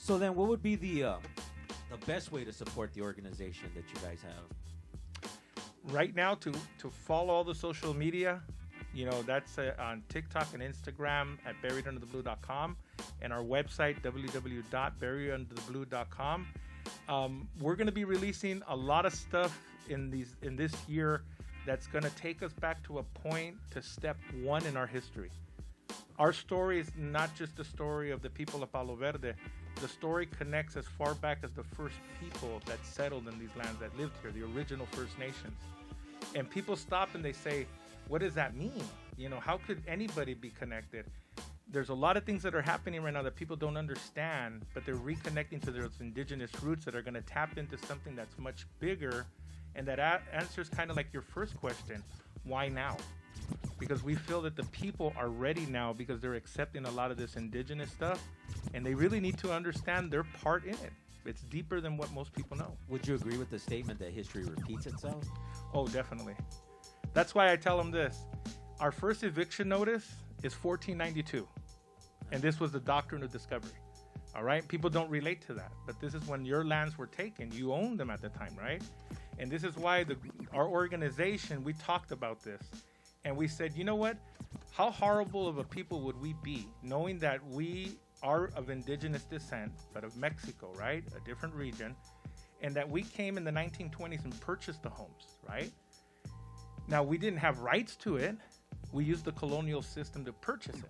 So then, what would be the best way to support the organization that you guys have? Right now, to follow all the social media, that's on TikTok and Instagram at buriedundertheblue.com, and our website www.buriedundertheblue.com. We're going to be releasing a lot of stuff in this year that's going to take us back to a point to step one in our history. Our story is not just the story of the people of Palo Verde. The story connects as far back as the first people that settled in these lands, that lived here, the original First Nations. And people stop and they say, what does that mean? How could anybody be connected? There's a lot of things that are happening right now that people don't understand, but they're reconnecting to those indigenous roots that are going to tap into something that's much bigger. And that answers kind of like your first question, why now? Because we feel that the people are ready now because they're accepting a lot of this indigenous stuff, and they really need to understand their part in it. It's deeper than what most people know. Would you agree with the statement that history repeats itself? Oh, definitely. That's why I tell them this. Our first eviction notice is 1492, and this was the doctrine of discovery. All right? People don't relate to that, but this is when your lands were taken. You owned them at the time, right? And this is why our organization, we talked about this. And we said, you know what? How horrible of a people would we be knowing that we are of indigenous descent, but of Mexico, right? A different region. And that we came in the 1920s and purchased the homes, right? Now, we didn't have rights to it. We used the colonial system to purchase it.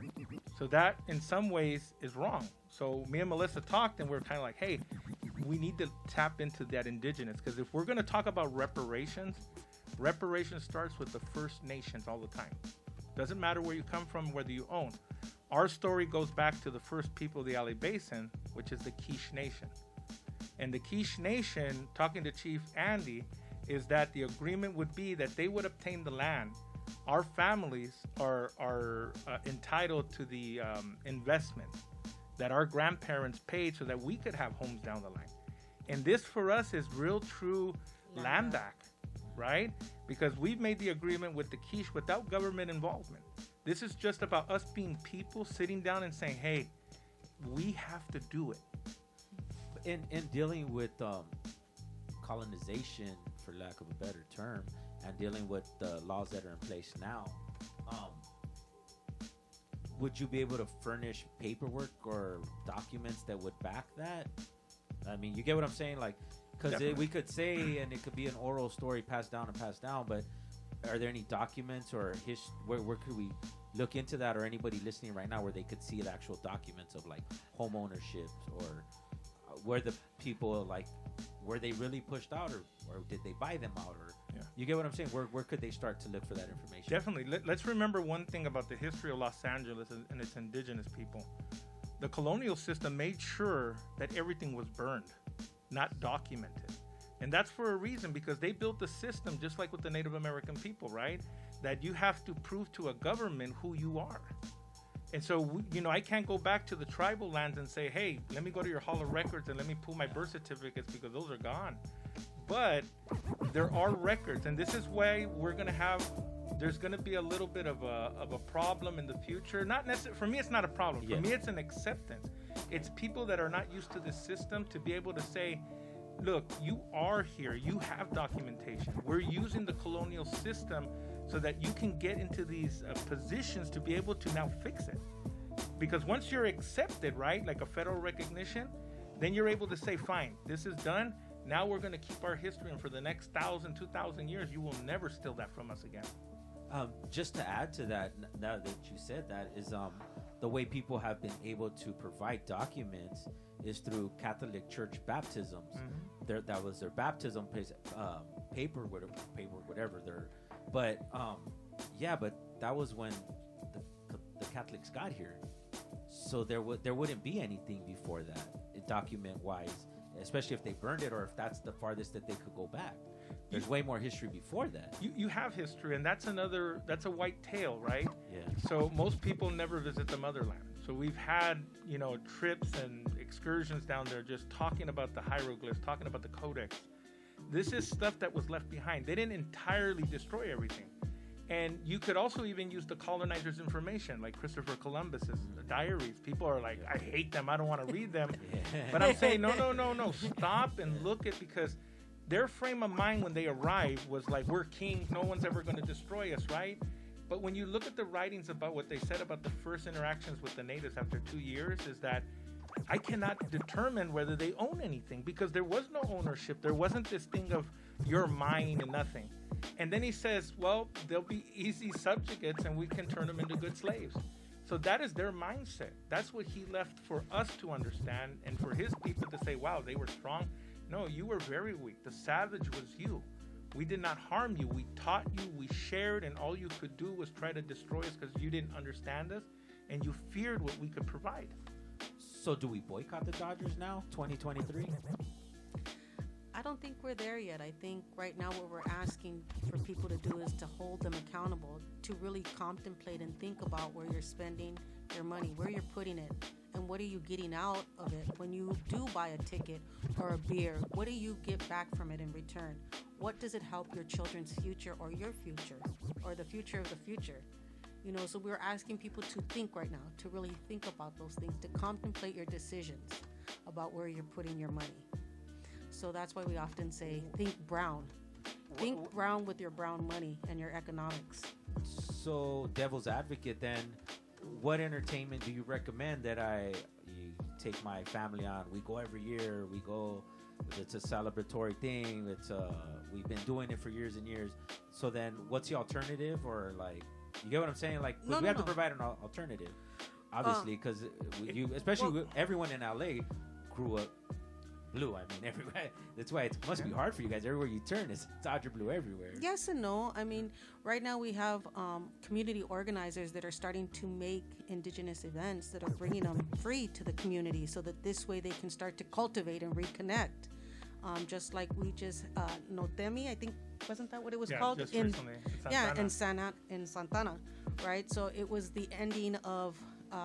So that, in some ways, is wrong. So me and Melissa talked, and we were kind of like, hey, we need to tap into that indigenous. Because if we're going to talk about reparations starts with the First Nations all the time. Doesn't matter where you come from, whether you own. Our story goes back to the first people of the Alley Basin, which is the Quiche Nation. And the Quiche Nation, talking to Chief Andy, is that the agreement would be that they would obtain the land. Our families are entitled to the investment that our grandparents paid so that we could have homes down the line. And this for us is real true land back. Right? Because we've made the agreement with the Quiche without government involvement. This is just about us being people sitting down and saying, hey, we have to do it. In dealing with colonization, for lack of a better term, and dealing with the laws that are in place now, would you be able to furnish paperwork or documents that would back that? I mean, you get what I'm saying? Like, because we could say, and it could be an oral story passed down, but are there any documents or where could we look into that, or anybody listening right now where they could see the actual documents of like home ownership, or where the people, like, were they really pushed out, or did they buy them out, or you get what I'm saying? Where could they start to look for that information? Definitely. Let's remember one thing about the history of Los Angeles and its indigenous people. The colonial system made sure that everything was burned, not documented. And that's for a reason, because they built the system just like with the Native American people, right? That you have to prove to a government who you are. And so, I can't go back to the tribal lands and say, hey, let me go to your Hall of Records and let me pull my birth certificates, because those are gone. But there are records, and this is why there's going to be a little bit of a problem in the future. Not necessarily, for me, it's not a problem. For me, it's an acceptance. It's people that are not used to the system to be able to say, look, you are here. You have documentation. We're using the colonial system so that you can get into these positions to be able to now fix it. Because once you're accepted, right, like a federal recognition, then you're able to say, fine, this is done. Now we're going to keep our history, and for the next 1,000, 2,000 years, you will never steal that from us again. Just to add to that, now that you said that, is the way people have been able to provide documents is through Catholic Church baptisms. Mm-hmm. That was their baptism paper, whatever. But that was when the Catholics got here. So there wouldn't be anything before that, document wise, especially if they burned it, or if that's the farthest that they could go back. There's way more history before that. You have history, and that's a white tail, right? Yeah. So most people never visit the motherland. So we've had, trips and excursions down there just talking about the hieroglyphs, talking about the codex. This is stuff that was left behind. They didn't entirely destroy everything. And you could also even use the colonizers' information, like Christopher Columbus's diaries. People are like, I hate them. I don't want to read them. But I'm saying, no. Stop and look at, because their frame of mind when they arrived was like, we're kings. No one's ever going to destroy us, right? But when you look at the writings about what they said about the first interactions with the natives after 2 years, is that I cannot determine whether they own anything, because there was no ownership. There wasn't this thing of you're mine and nothing. And then he says, well, they'll be easy subjugates and we can turn them into good slaves. So that is their mindset. That's what he left for us to understand, and for his people to say, wow, they were strong. No, you were very weak. The savage was you. We did not harm you. We taught you, we shared, and all you could do was try to destroy us because you didn't understand us and you feared what we could provide. So do we boycott the Dodgers now, 2023? I don't think we're there yet. I think right now what we're asking for people to do is to hold them accountable, to really contemplate and think about where you're spending your money, where you're putting it, and what are you getting out of it. When you do buy a ticket or a beer, what do you get back from it in return? What does it help your children's future or your future or the future of the future? You know, so we're asking people to think right now, to really think about those things, to contemplate your decisions about where you're putting your money. So that's why we often say, think brown. Think brown with your brown money and your economics. So, devil's advocate, then, what entertainment do you recommend that you take my family on? We go every year. We go. It's a celebratory thing. We've been doing it for years and years. So then, what's the alternative? Or like, you get what I'm saying? Like, we have to provide an alternative, obviously, because everyone in LA grew up blue. I mean, everywhere. That's why it must be hard for you guys. Everywhere you turn, it's Dodger blue everywhere. Yes and no. I mean, right now we have community organizers that are starting to make indigenous events that are bringing them free to the community, so that this way they can start to cultivate and reconnect. Just like we just Notemi, I think, wasn't that what it was called? Just recently. In Santana, right? So it was the ending of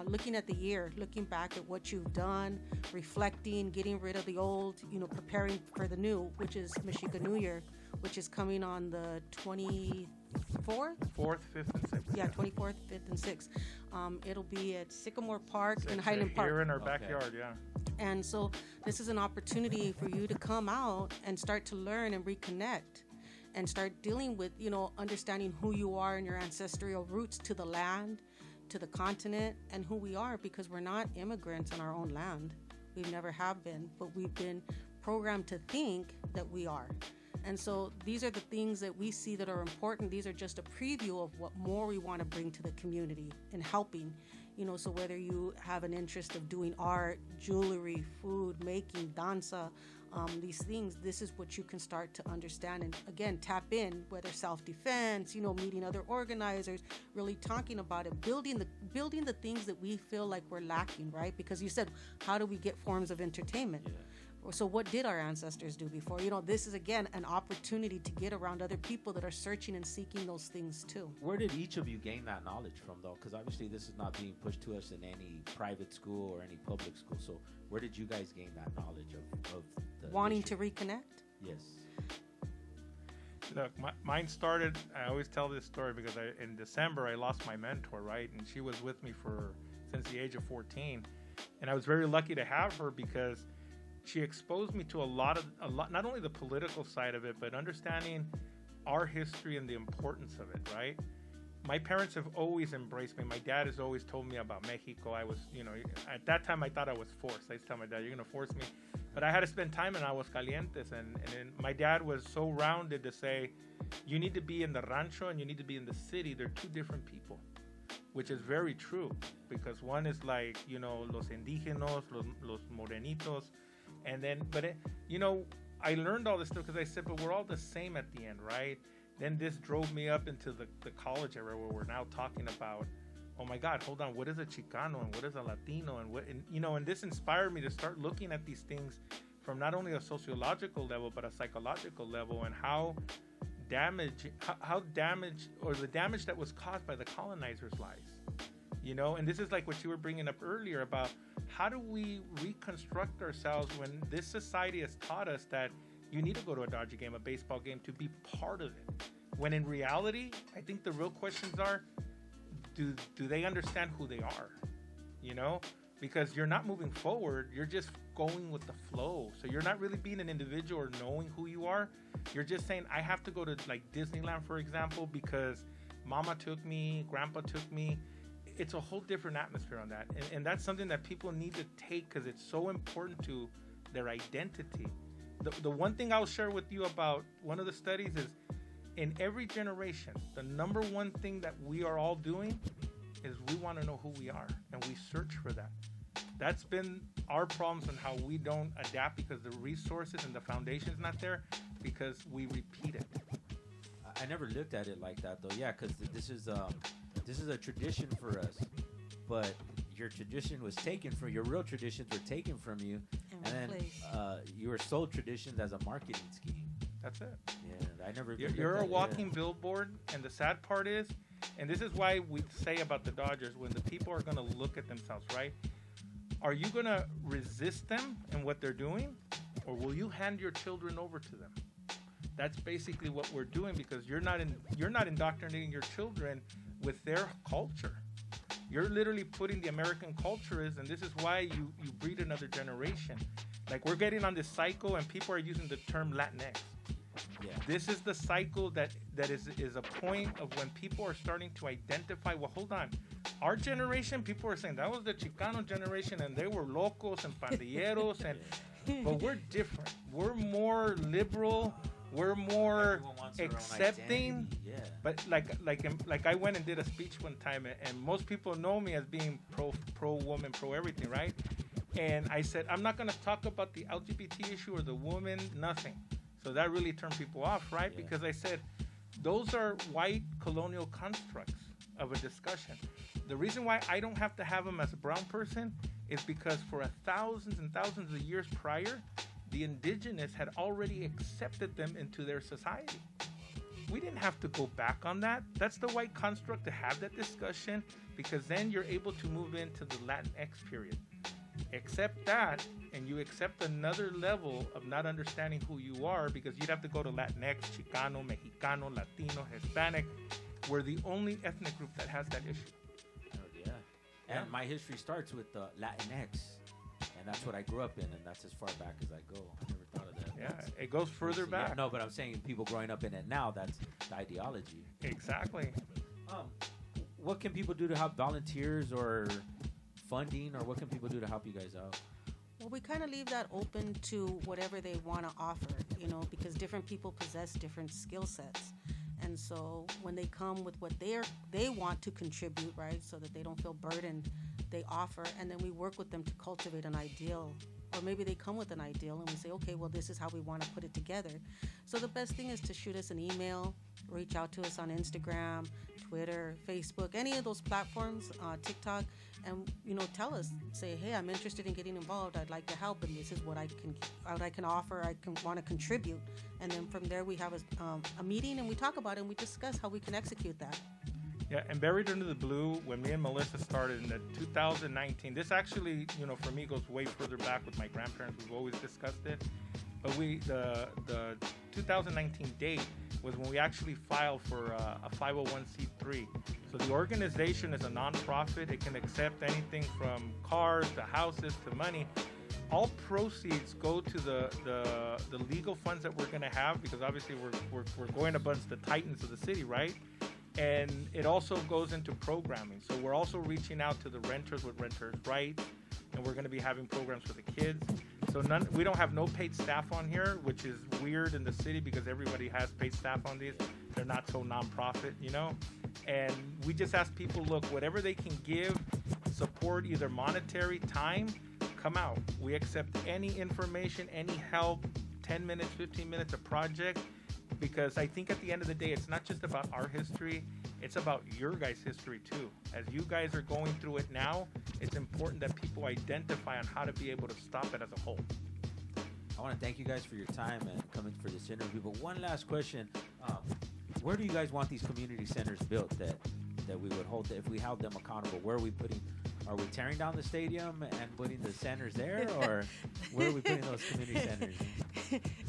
looking at the year, looking back at what you've done, reflecting, getting rid of the old, preparing for the new, which is Mexica New Year, which is coming on the 24th? 4th, 5th, and 6th. Yeah, 24th, 5th, and 6th. It'll be at Sycamore Park in Highland Park. Here in our backyard, yeah. And so this is an opportunity for you to come out and start to learn and reconnect and start dealing with, understanding who you are and your ancestral roots to the land, to the continent, and who we are, because we're not immigrants on our own land. We never have been, but we've been programmed to think that we are. And so these are the things that we see that are important. These are just a preview of what more we want to bring to the community and helping. So whether you have an interest of doing art, jewelry, food, making, danza, these things, this is what you can start to understand and, again, tap in, whether self-defense, meeting other organizers, really talking about it, building the things that we feel like we're lacking, right? Because you said, how do we get forms of entertainment? Yeah. So what did our ancestors do before? This is, again, an opportunity to get around other people that are searching and seeking those things too. Where did each of you gain that knowledge from, though? Because obviously this is not being pushed to us in any private school or any public school. So where did you guys gain that knowledge of the wanting to reconnect? Yes. Look, mine started, I always tell this story because in December I lost my mentor, right? And she was with me since the age of 14. And I was very lucky to have her because she exposed me to a lot, not only the political side of it, but understanding our history and the importance of it, right? My parents have always embraced me. My dad has always told me about Mexico. I was, at that time I thought I was forced. I used to tell my dad, you're going to force me. But I had to spend time in Aguascalientes. And my dad was so rounded to say, you need to be in the rancho and you need to be in the city. They're two different people, which is very true. Because one is like, los indígenas, los morenitos. And then, I learned all this stuff because I said, but we're all the same at the end, right? Then this drove me up into the college era where we're now talking about, oh my God, hold on, what is a Chicano and what is a Latino? And this inspired me to start looking at these things from not only a sociological level, but a psychological level, and how damage or the damage that was caused by the colonizers' lives. And this is like what you were bringing up earlier about how do we reconstruct ourselves when this society has taught us that you need to go to a Dodger game, a baseball game, to be part of it. When in reality, I think the real questions are, do they understand who they are? You know, because you're not moving forward, you're just going with the flow. So you're not really being an individual or knowing who you are. You're just saying, I have to go to like Disneyland, for example, because mama took me, grandpa took me. It's a whole different atmosphere on that. And that's something that people need to take because it's so important to their identity. The one thing I'll share with you about one of the studies is in every generation, the number one thing that we are all doing is we want to know who we are and we search for that. That's been our problems on how we don't adapt because the resources and the foundation is not there because we repeat it. I never looked at it like that though. Yeah, because this is a tradition for us, but your tradition was taken from your real traditions were taken from you, and then you were sold traditions as a marketing scheme. That's it. Yeah, I never. You're a walking billboard, and the sad part is, and this is why we say about the Dodgers when the people are going to look at themselves, right? Are you going to resist them and what they're doing, or will you hand your children over to them? That's basically what we're doing because you're not indoctrinating your children with their culture. You're literally putting the American culture is, and this is why you breed another generation. Like we're getting on this cycle, and people are using the term Latinx. Yeah. This is the cycle that is a point of when people are starting to identify. Well, hold on, our generation, people are saying that was the Chicano generation, and they were locos and pandilleros, but we're different. We're more liberal. We're more accepting. Yeah. But like I went and did a speech one time, and most people know me as being pro woman, pro everything, right? And I said I'm not going to talk about the LGBT issue or the woman, nothing. So that really turned people off, right? Yeah. Because I said those are white colonial constructs of a discussion. The reason why I don't have to have them as a brown person is because for thousands and thousands of years prior, the indigenous had already accepted them into their society. We didn't have to go back on that. That's the white construct to have that discussion because then you're able to move into the Latinx period. Accept that, and you accept another level of not understanding who you are because you'd have to go to Latinx, Chicano, Mexicano, Latino, Hispanic. We're the only ethnic group that has that issue. Oh, yeah. And my history starts with the Latinx, and that's what I grew up in, and that's as far back as I go. I never thought of that. Yeah, it goes further back. Yeah, no, but I'm saying people growing up in it now, that's the ideology. Exactly. What can people do to help volunteers or funding, or what can people do to help you guys out? Well, we kind of leave that open to whatever they want to offer, you know, because different people possess different skill sets. And so when they come with what they want to contribute, right, so that they don't feel burdened, they offer, and then we work with them to cultivate an ideal. Or maybe they come with an ideal and we say, okay, well, this is how we want to put it together. So the best thing is to shoot us an email, reach out to us on Instagram, Twitter, Facebook, any of those platforms, TikTok, and, you know, tell us, say, hey, I'm interested in getting involved. I'd like to help, and this is what I can offer. I want to contribute. And then from there, we have a meeting, and we talk about it, and we discuss how we can execute that. Yeah, and Buried Under the Blue, when me and Melissa started in the 2019, this actually, you know, for me goes way further back with my grandparents. We've always discussed it. But the 2019 date was when we actually filed for a 501c3. So the organization is a nonprofit. It can accept anything from cars to houses to money. All proceeds go to the legal funds that we're going to have because obviously we're going against the titans of the city, right? And it also goes into programming. So we're also reaching out to the renters with renters' rights, and we're going to be having programs for the kids. So we don't have no paid staff on here, which is weird in the city because everybody has paid staff on these. They're not so nonprofit, you know? And we just ask people, look, whatever they can give, support, either monetary, time, come out. We accept any information, any help, 10 minutes, 15 minutes, a project. Because I think at the end of the day, it's not just about our history, it's about your guys' history too. As you guys are going through it now, it's important that people identify on how to be able to stop it as a whole. I want to thank you guys for your time and coming for this interview. But one last question. Where do you guys want these community centers built that we would hold, if we held them accountable? Where are we putting Are we tearing down the stadium and putting the centers there, or where are we putting those community centers?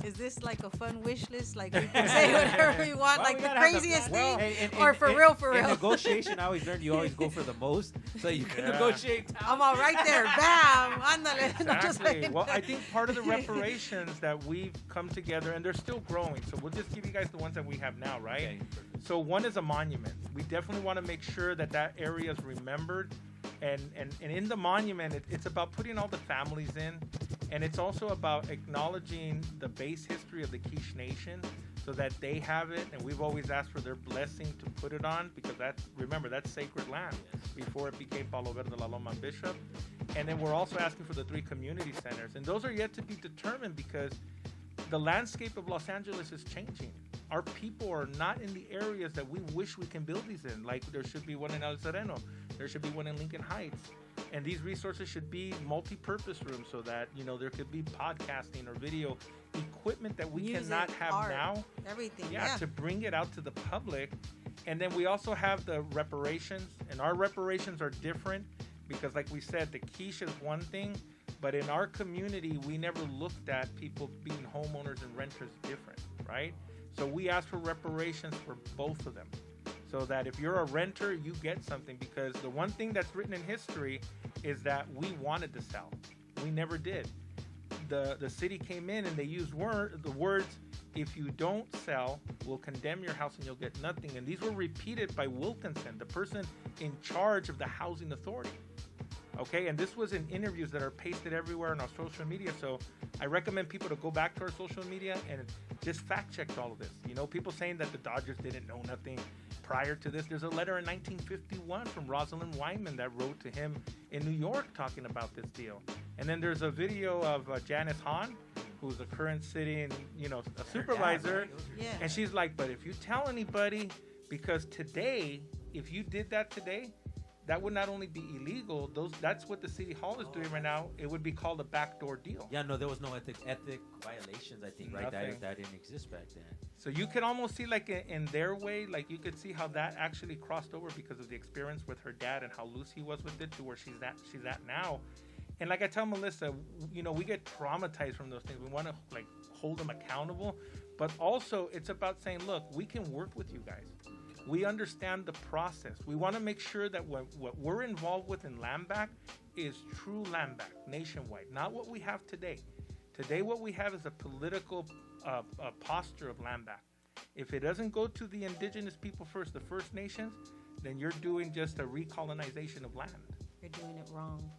Is this like a fun wish list? Like we can say whatever we want, Well, like we the gotta have craziest well, thing, in- or in- for in- real? In negotiation, I always learned you always go for the most, so you can negotiate. I'm all right there. Bam. Ándale. No, just Exactly. like- Well, I think part of the reparations that we've come together, and they're still growing, so we'll just give you guys the ones that we have now, right? Okay. So one is a monument. We definitely want to make sure that that area is remembered. And in the monument, it's about putting all the families in. And it's also about acknowledging the base history of the Quiche Nation so that they have it. And we've always asked for their blessing to put it on because that's sacred land before it became Palo Verde, La Loma, and Bishop. And then we're also asking for the 3 community centers. And those are yet to be determined because the landscape of Los Angeles is changing. Our people are not in the areas that we wish we can build these in. Like there should be one in El Sereno. There should be one in Lincoln Heights. And these resources should be multi-purpose rooms so that, there could be podcasting or video equipment that we Music, cannot have art, now. everything. Yeah, to bring it out to the public. And then we also have the reparations. And our reparations are different because like we said, the quiche is one thing. But in our community, we never looked at people being homeowners and renters different, right? So we ask for reparations for both of them. So that if you're a renter, you get something. Because the one thing that's written in history is that we wanted to sell. We never did. The city came in and they used the words, if you don't sell, we'll condemn your house and you'll get nothing. And these were repeated by Wilkinson, the person in charge of the housing authority. Okay, and this was in interviews that are pasted everywhere on our social media. So I recommend people to go back to our social media and just fact check all of this. People saying that the Dodgers didn't know nothing prior to this. There's a letter in 1951 from Rosalind Wyman that wrote to him in New York talking about this deal. And then there's a video of Janice Hahn, who's a current sitting, a supervisor. Yeah. And she's like, but if you tell anybody, because today, if you did that today, that would not only be illegal, that's what the city hall is doing right now. It would be called a backdoor deal. Yeah, no, there was no ethic violations, I think, right? Nothing. That didn't exist back then. So you could almost see, like, in their way, like, you could see how that actually crossed over because of the experience with her dad and how loose he was with it to where she's at now. And like I tell Melissa, we get traumatized from those things. We want to, like, hold them accountable. But also, it's about saying, look, we can work with you guys. We understand the process. We want to make sure that what we're involved with in land back is true land back nationwide, not what we have today. Today, what we have is a political posture of land back. If it doesn't go to the indigenous people first, the First Nations, then you're doing just a recolonization of land. You're doing it wrong.